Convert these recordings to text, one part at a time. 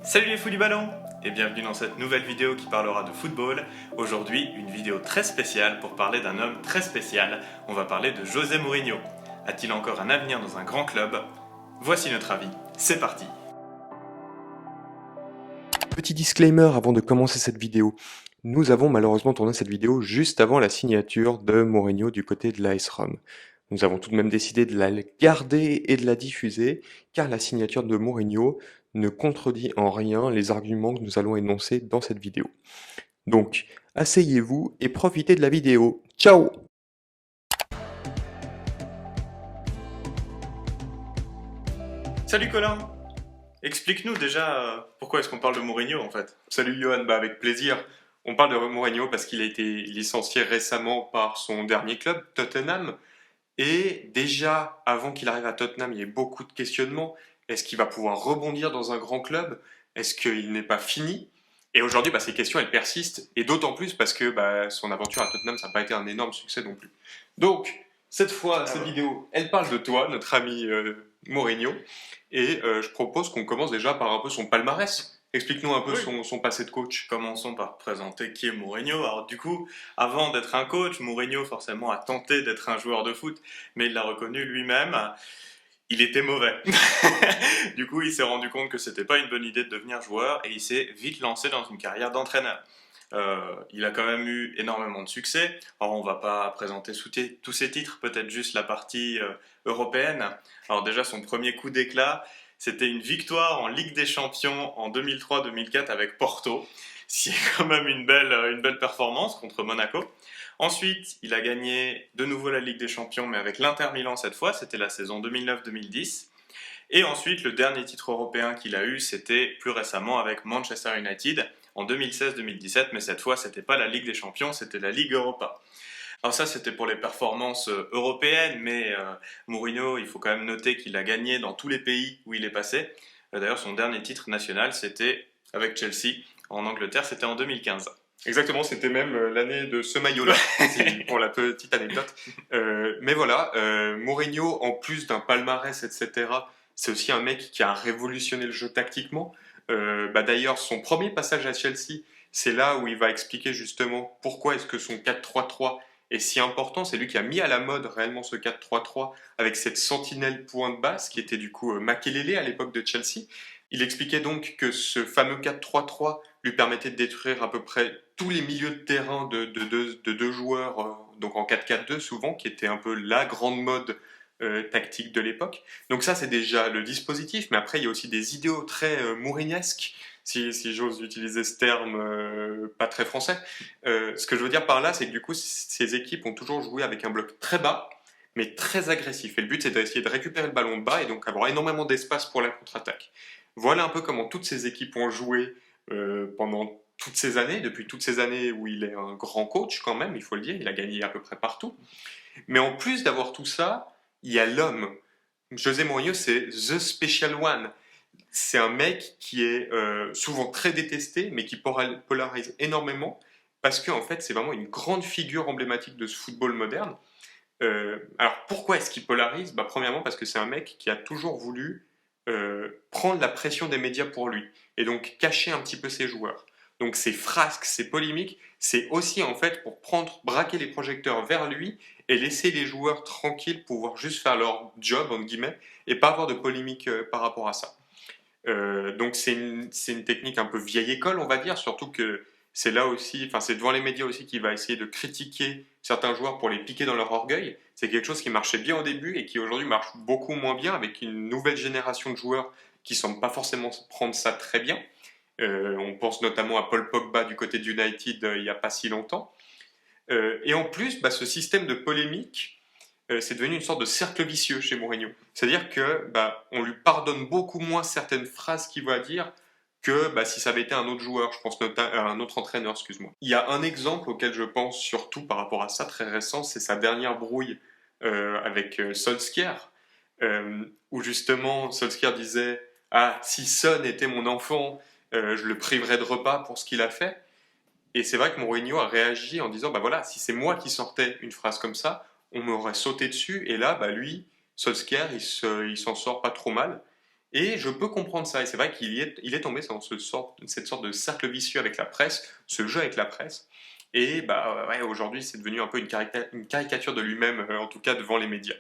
Salut les fous du ballon et bienvenue dans cette nouvelle vidéo qui parlera de football. Aujourd'hui, une vidéo très spéciale pour parler d'un homme très spécial. On va parler de José Mourinho. A-t-il encore un avenir dans un grand club? Voici notre avis, c'est parti. Petit disclaimer avant de commencer cette vidéo. Nous avons malheureusement tourné cette vidéo juste avant la signature de Mourinho du côté de l'AS Rome. Nous avons tout de même décidé de la garder et de la diffuser, car la signature de Mourinho ne contredit en rien les arguments que nous allons énoncer dans cette vidéo. Donc, asseyez-vous et profitez de la vidéo. Ciao! Salut Colin. Explique-nous déjà pourquoi est-ce qu'on parle de Mourinho en fait. Salut Johan, avec plaisir. On parle de Mourinho parce qu'il a été licencié récemment par son dernier club, Tottenham. Et déjà, avant qu'il arrive à Tottenham, il y a eu beaucoup de questionnements. Est-ce qu'il va pouvoir rebondir dans un grand club? Est-ce qu'il n'est pas fini? Et aujourd'hui, ces questions, elles persistent. Et d'autant plus parce que son aventure à Tottenham, ça n'a pas été un énorme succès non plus. Donc, cette fois, cette vidéo, elle parle de toi, notre ami Mourinho. Et je propose qu'on commence déjà par un peu son palmarès. Explique-nous un peu Oui. son passé de coach. Commençons par présenter qui est Mourinho. Alors du coup, avant d'être un coach, Mourinho forcément a tenté d'être un joueur de foot, mais il l'a reconnu lui-même. Il était mauvais. Du coup, il s'est rendu compte que c'était pas une bonne idée de devenir joueur et il s'est vite lancé dans une carrière d'entraîneur. Il a quand même eu énormément de succès. Alors, on va pas présenter tous ses titres, peut-être juste la partie européenne. Alors déjà, son premier coup d'éclat, c'était une victoire en Ligue des Champions en 2003-2004 avec Porto. C'est quand même une belle performance contre Monaco. Ensuite, il a gagné de nouveau la Ligue des Champions, mais avec l'Inter Milan cette fois, c'était la saison 2009-2010. Et ensuite, le dernier titre européen qu'il a eu, c'était plus récemment avec Manchester United en 2016-2017, mais cette fois, c'était pas la Ligue des Champions, c'était la Ligue Europa. Alors ça, c'était pour les performances européennes, mais Mourinho, il faut quand même noter qu'il a gagné dans tous les pays où il est passé. D'ailleurs, son dernier titre national, c'était avec Chelsea. En Angleterre, c'était en 2015. Exactement, c'était même l'année de ce maillot-là, pour la petite anecdote. Mais voilà, Mourinho, en plus d'un palmarès, etc., c'est aussi un mec qui a révolutionné le jeu tactiquement. D'ailleurs, son premier passage à Chelsea, c'est là où il va expliquer justement pourquoi est-ce que son 4-3-3 est si important. C'est lui qui a mis à la mode réellement ce 4-3-3 avec cette sentinelle pointe basse qui était du coup Makelele à l'époque de Chelsea. Il expliquait donc que ce fameux 4-3-3 lui permettait de détruire à peu près tous les milieux de terrain de deux joueurs, donc en 4-4-2 souvent, qui était un peu la grande mode tactique de l'époque. Donc ça, c'est déjà le dispositif, mais après, il y a aussi des idéaux très mourinesques, si j'ose utiliser ce terme pas très français. Ce que je veux dire par là, c'est que du coup, ces équipes ont toujours joué avec un bloc très bas, mais très agressif. Et le but, c'est d'essayer de récupérer le ballon bas et donc avoir énormément d'espace pour la contre-attaque. Voilà un peu comment toutes ces équipes ont joué pendant toutes ces années, depuis toutes ces années où il est un grand coach quand même, il faut le dire, il a gagné à peu près partout. Mais en plus d'avoir tout ça, il y a l'homme. José Mourinho, c'est The Special One. C'est un mec qui est souvent très détesté, mais qui polarise énormément, parce qu'en fait, c'est vraiment une grande figure emblématique de ce football moderne. Alors pourquoi est-ce qu'il polarise? Premièrement, parce que c'est un mec qui a toujours voulu prendre la pression des médias pour lui, et donc cacher un petit peu ses joueurs. Donc ces frasques, ces polémiques, c'est aussi en fait pour braquer les projecteurs vers lui et laisser les joueurs tranquilles pouvoir juste faire leur job, entre guillemets, et pas avoir de polémique par rapport à ça. Donc c'est une technique un peu vieille école, on va dire, surtout que c'est là aussi, enfin c'est devant les médias aussi qu'il va essayer de critiquer certains joueurs pour les piquer dans leur orgueil. C'est quelque chose qui marchait bien au début et qui aujourd'hui marche beaucoup moins bien avec une nouvelle génération de joueurs qui semblent pas forcément prendre ça très bien. On pense notamment à Paul Pogba du côté d'United il n'y a pas si longtemps. Et en plus, ce système de polémique, c'est devenu une sorte de cercle vicieux chez Mourinho. C'est-à-dire que on lui pardonne beaucoup moins certaines phrases qu'il va dire que si ça avait été un autre joueur, je pense à un autre entraîneur, excuse-moi. Il y a un exemple auquel je pense surtout par rapport à ça, très récent, c'est sa dernière brouille avec Solskjaer, où justement Solskjaer disait « Ah, si Son était mon enfant, je le priverais de repas pour ce qu'il a fait ». Et c'est vrai que Mourinho a réagi en disant « Voilà, si c'est moi qui sortais une phrase comme ça, on m'aurait sauté dessus. » Et là, lui, Solskjaer, il s'en sort pas trop mal. Et je peux comprendre ça. Et c'est vrai il est tombé dans cette sorte de cercle vicieux avec la presse, ce jeu avec la presse. Et bah, ouais, aujourd'hui, c'est devenu un peu une caricature de lui-même, en tout cas devant les médias.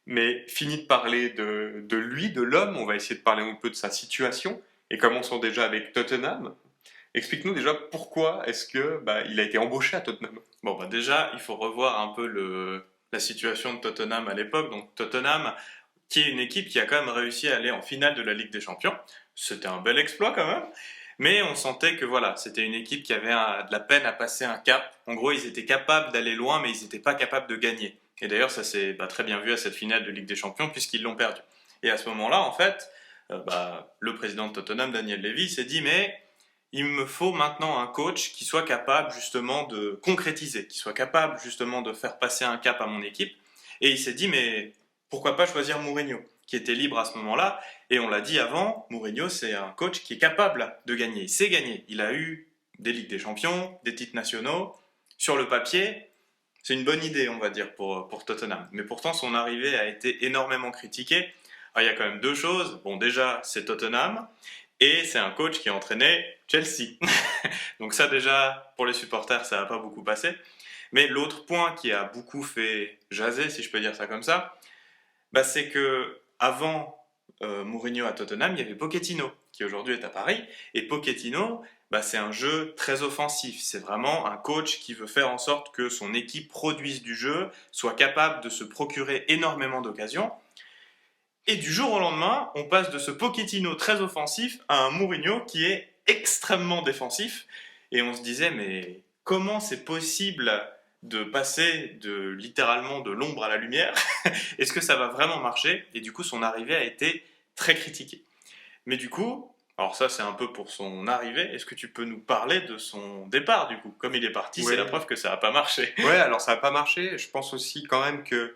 Mais fini de parler de lui, de l'homme, on va essayer de parler un peu de sa situation. Et commençons déjà avec Tottenham. Explique-nous déjà pourquoi est-ce que bah, il a été embauché à Tottenham. Bon, bah déjà, il faut revoir un peu la situation de Tottenham à l'époque. Donc Tottenham, qui est une équipe qui a quand même réussi à aller en finale de la Ligue des Champions. C'était un bel exploit quand même. Mais on sentait que voilà, c'était une équipe qui avait de la peine à passer un cap. En gros, ils étaient capables d'aller loin, mais ils n'étaient pas capables de gagner. Et d'ailleurs, ça s'est très bien vu à cette finale de Ligue des Champions, puisqu'ils l'ont perdu. Et à ce moment-là, en fait, le président de Tottenham, Daniel Levy, s'est dit, mais il me faut maintenant un coach qui soit capable justement de concrétiser, qui soit capable justement de faire passer un cap à mon équipe. Et il s'est dit, mais pourquoi pas choisir Mourinho, qui était libre à ce moment-là. Et on l'a dit avant, Mourinho, c'est un coach qui est capable de gagner. Il sait gagner. Il a eu des Ligues des Champions, des titres nationaux. Sur le papier, c'est une bonne idée, on va dire, pour Tottenham. Mais pourtant, son arrivée a été énormément critiquée. Alors, il y a quand même deux choses. Bon, déjà, c'est Tottenham. Et c'est un coach qui a entraîné Chelsea. Donc ça, déjà, pour les supporters, ça n'a pas beaucoup passé. Mais l'autre point qui a beaucoup fait jaser, si je peux dire ça comme ça, bah, c'est que avant Mourinho à Tottenham, il y avait Pochettino, qui aujourd'hui est à Paris. Et Pochettino, bah, c'est un jeu très offensif. C'est vraiment un coach qui veut faire en sorte que son équipe produise du jeu, soit capable de se procurer énormément d'occasions. Et du jour au lendemain, on passe de ce Pochettino très offensif à un Mourinho qui est extrêmement défensif. Et on se disait, mais comment c'est possible de passer littéralement de l'ombre à la lumière? Est-ce que ça va vraiment marcher? Et du coup, son arrivée a été très critiquée. Mais du coup, alors ça c'est un peu pour son arrivée, est-ce que tu peux nous parler de son départ du coup? Comme il est parti, Ouais. c'est la preuve que ça n'a pas marché. Ouais, alors ça n'a pas marché. Je pense aussi quand même que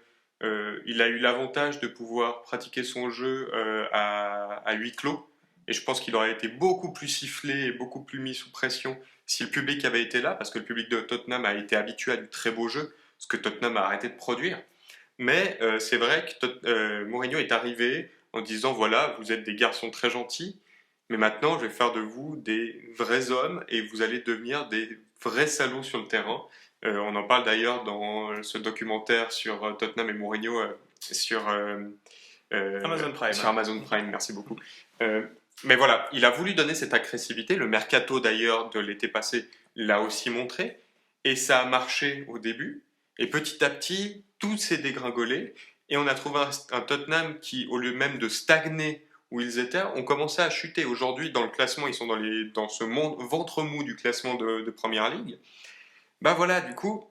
il a eu l'avantage de pouvoir pratiquer son jeu à huis clos. Et je pense qu'il aurait été beaucoup plus sifflé et beaucoup plus mis sous pression si le public avait été là, parce que le public de Tottenham a été habitué à du très beau jeu, ce que Tottenham a arrêté de produire. Mais c'est vrai que Mourinho est arrivé en disant voilà, vous êtes des garçons très gentils, mais maintenant je vais faire de vous des vrais hommes et vous allez devenir des vrais salauds sur le terrain. On en parle d'ailleurs dans ce documentaire sur Tottenham et Mourinho sur, Amazon Prime. sur Amazon Prime, merci beaucoup. Mais voilà, il a voulu donner cette agressivité. Le mercato d'ailleurs de l'été passé l'a aussi montré. Et ça a marché au début. Et petit à petit, tout s'est dégringolé. Et on a trouvé un Tottenham qui, au lieu même de stagner où ils étaient, ont commencé à chuter. Aujourd'hui, dans le classement, ils sont dans ce ventre mou du classement de Première Ligue. Bah voilà, du coup,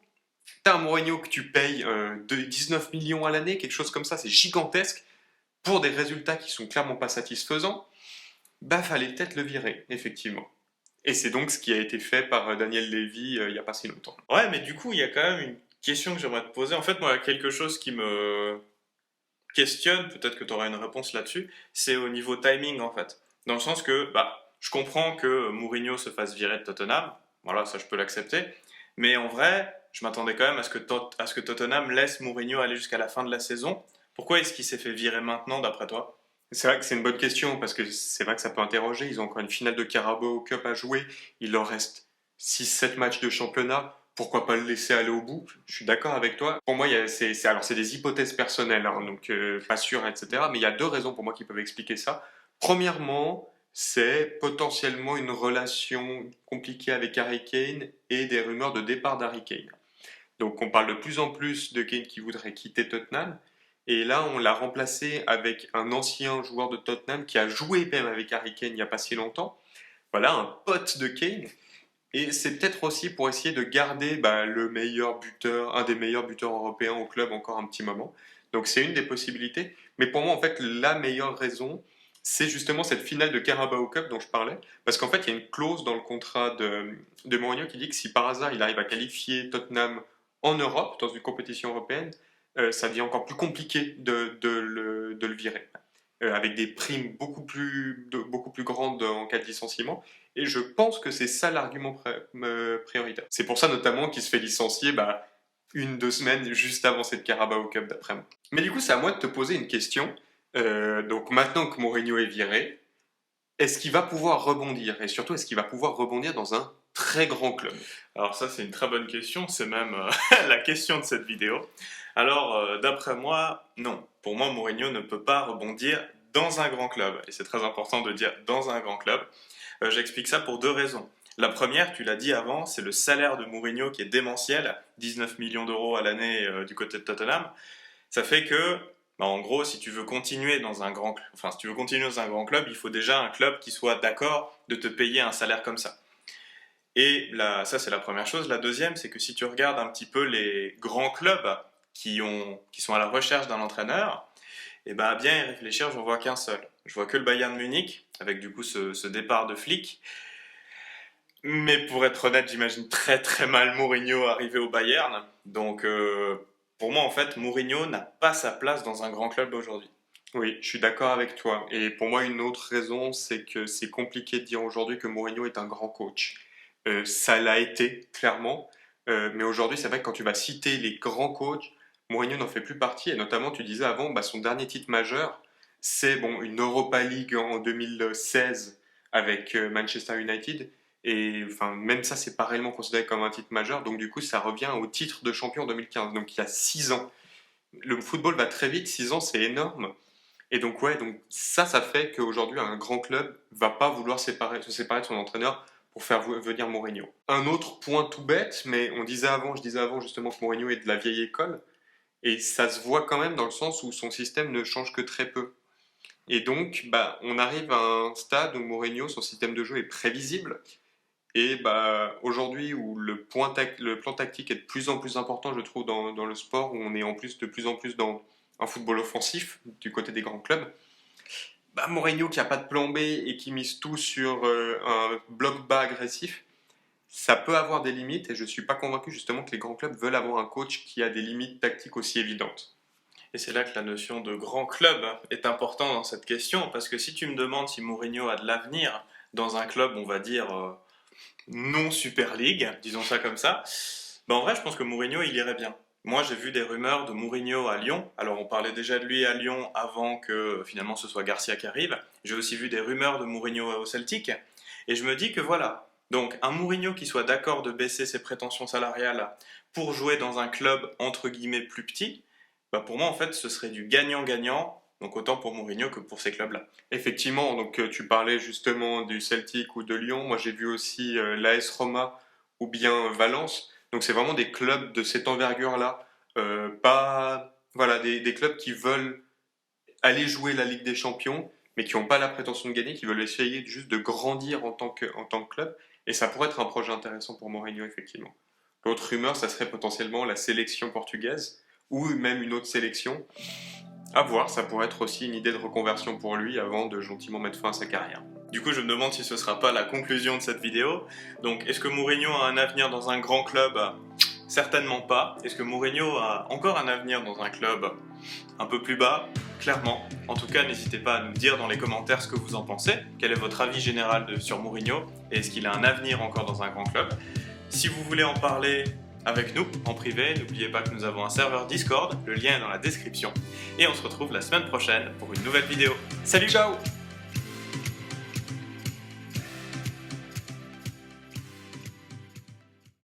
t'as un Mourinho que tu payes de 19 millions à l'année, quelque chose comme ça, c'est gigantesque, pour des résultats qui sont clairement pas satisfaisants. Bah fallait peut-être le virer, effectivement. Et c'est donc ce qui a été fait par Daniel Levy il n'y a pas si longtemps. Ouais, mais du coup, il y a quand même une question que j'aimerais te poser. En fait, moi, il y a quelque chose qui me questionne, peut-être que tu auras une réponse là-dessus, c'est au niveau timing, en fait. Dans le sens que, je comprends que Mourinho se fasse virer de Tottenham, voilà, ça je peux l'accepter, mais en vrai, je m'attendais quand même à ce que Tottenham laisse Mourinho aller jusqu'à la fin de la saison. Pourquoi est-ce qu'il s'est fait virer maintenant, d'après toi? C'est vrai que c'est une bonne question, parce que c'est vrai que ça peut interroger. Ils ont encore une finale de Carabao Cup à jouer. Il leur reste 6-7 matchs de championnat. Pourquoi pas le laisser aller au bout? Je suis d'accord avec toi. Pour moi, c'est des hypothèses personnelles, hein, donc pas sûr, etc. Mais il y a deux raisons pour moi qui peuvent expliquer ça. Premièrement, c'est potentiellement une relation compliquée avec Harry Kane et des rumeurs de départ d'Harry Kane. Donc on parle de plus en plus de Kane qui voudrait quitter Tottenham. Et là, on l'a remplacé avec un ancien joueur de Tottenham qui a joué même avec Harry Kane il n'y a pas si longtemps. Voilà, un pote de Kane. Et c'est peut-être aussi pour essayer de garder le meilleur buteur, un des meilleurs buteurs européens au club encore un petit moment. Donc c'est une des possibilités. Mais pour moi, en fait, la meilleure raison, c'est justement cette finale de Carabao Cup dont je parlais. Parce qu'en fait, il y a une clause dans le contrat de Mourinho qui dit que si par hasard il arrive à qualifier Tottenham en Europe, dans une compétition européenne, ça devient encore plus compliqué de le virer. Avec des primes beaucoup plus grandes en cas de licenciement. Et je pense que c'est ça l'argument prioritaire. C'est pour ça notamment qu'il se fait licencier 1-2 semaines juste avant cette Carabao Cup d'après moi. Mais du coup, c'est à moi de te poser une question. Donc maintenant que Mourinho est viré, est-ce qu'il va pouvoir rebondir? Et surtout, est-ce qu'il va pouvoir rebondir dans un très grand club? Alors ça, c'est une très bonne question, c'est même la question de cette vidéo. Alors, d'après moi, non. Pour moi, Mourinho ne peut pas rebondir dans un grand club. Et c'est très important de dire dans un grand club. J'explique ça pour deux raisons. La première, tu l'as dit avant, c'est le salaire de Mourinho qui est démentiel, 19 millions d'euros à l'année du côté de Tottenham. Ça fait que, en gros, si tu veux continuer dans un grand club, il faut déjà un club qui soit d'accord de te payer un salaire comme ça. Et là, ça, c'est la première chose. La deuxième, c'est que si tu regardes un petit peu les grands clubs qui sont à la recherche d'un entraîneur, et ben, à bien y réfléchir, je n'en vois qu'un seul. Je vois que le Bayern Munich, avec du coup ce départ de Flick. Mais pour être honnête, j'imagine très très mal Mourinho arriver au Bayern. Donc pour moi, en fait, Mourinho n'a pas sa place dans un grand club aujourd'hui. Oui, je suis d'accord avec toi. Et pour moi, une autre raison, c'est que c'est compliqué de dire aujourd'hui que Mourinho est un grand coach. Ça l'a été, clairement. Mais aujourd'hui, c'est vrai que quand tu vas citer les grands coachs, Mourinho n'en fait plus partie. Et notamment, tu disais avant, son dernier titre majeur, c'est une Europa League en 2016 avec Manchester United. Et enfin, même ça, c'est pas réellement considéré comme un titre majeur. Donc du coup, ça revient au titre de champion en 2015. Donc il y a 6 ans. Le football va très vite, 6 ans, c'est énorme. Et donc ouais, donc ça fait qu'aujourd'hui, un grand club va pas vouloir se séparer de son entraîneur pour faire venir Mourinho. Un autre point tout bête, mais je disais avant justement que Mourinho est de la vieille école, et ça se voit quand même dans le sens où son système ne change que très peu. Et donc, on arrive à un stade où Mourinho, son système de jeu est prévisible, et aujourd'hui où le plan tactique est de plus en plus important, je trouve, dans le sport, où on est de plus en plus dans un football offensif du côté des grands clubs, Mourinho qui n'a pas de plan B et qui mise tout sur un bloc bas agressif, ça peut avoir des limites, et je ne suis pas convaincu justement que les grands clubs veulent avoir un coach qui a des limites tactiques aussi évidentes. Et c'est là que la notion de grand club est importante dans cette question, parce que si tu me demandes si Mourinho a de l'avenir dans un club, on va dire, non Super League, disons ça comme ça, en vrai, je pense que Mourinho, il irait bien. Moi, j'ai vu des rumeurs de Mourinho à Lyon. Alors, on parlait déjà de lui à Lyon avant que finalement ce soit Garcia qui arrive. J'ai aussi vu des rumeurs de Mourinho au Celtic. Et je me dis que voilà, donc un Mourinho qui soit d'accord de baisser ses prétentions salariales pour jouer dans un club entre guillemets plus petit, pour moi, en fait, ce serait du gagnant-gagnant. Donc autant pour Mourinho que pour ces clubs-là. Effectivement, donc tu parlais justement du Celtic ou de Lyon. Moi, j'ai vu aussi l'AS Roma ou bien Valence. Donc c'est vraiment des clubs de cette envergure-là, des clubs qui veulent aller jouer la Ligue des Champions, mais qui n'ont pas la prétention de gagner, qui veulent essayer juste de grandir en tant que club. Et ça pourrait être un projet intéressant pour Mourinho, effectivement. L'autre rumeur, ça serait potentiellement la sélection portugaise, ou même une autre sélection. À voir, ça pourrait être aussi une idée de reconversion pour lui avant de gentiment mettre fin à sa carrière. Du coup, je me demande si ce ne sera pas la conclusion de cette vidéo. Donc, est-ce que Mourinho a un avenir dans un grand club? Certainement pas. Est-ce que Mourinho a encore un avenir dans un club un peu plus bas? Clairement. En tout cas, n'hésitez pas à nous dire dans les commentaires ce que vous en pensez. Quel est votre avis général sur Mourinho? Et est-ce qu'il a un avenir encore dans un grand club? Si vous voulez en parler avec nous en privé, n'oubliez pas que nous avons un serveur Discord, le lien est dans la description. Et on se retrouve la semaine prochaine pour une nouvelle vidéo. Salut, ciao!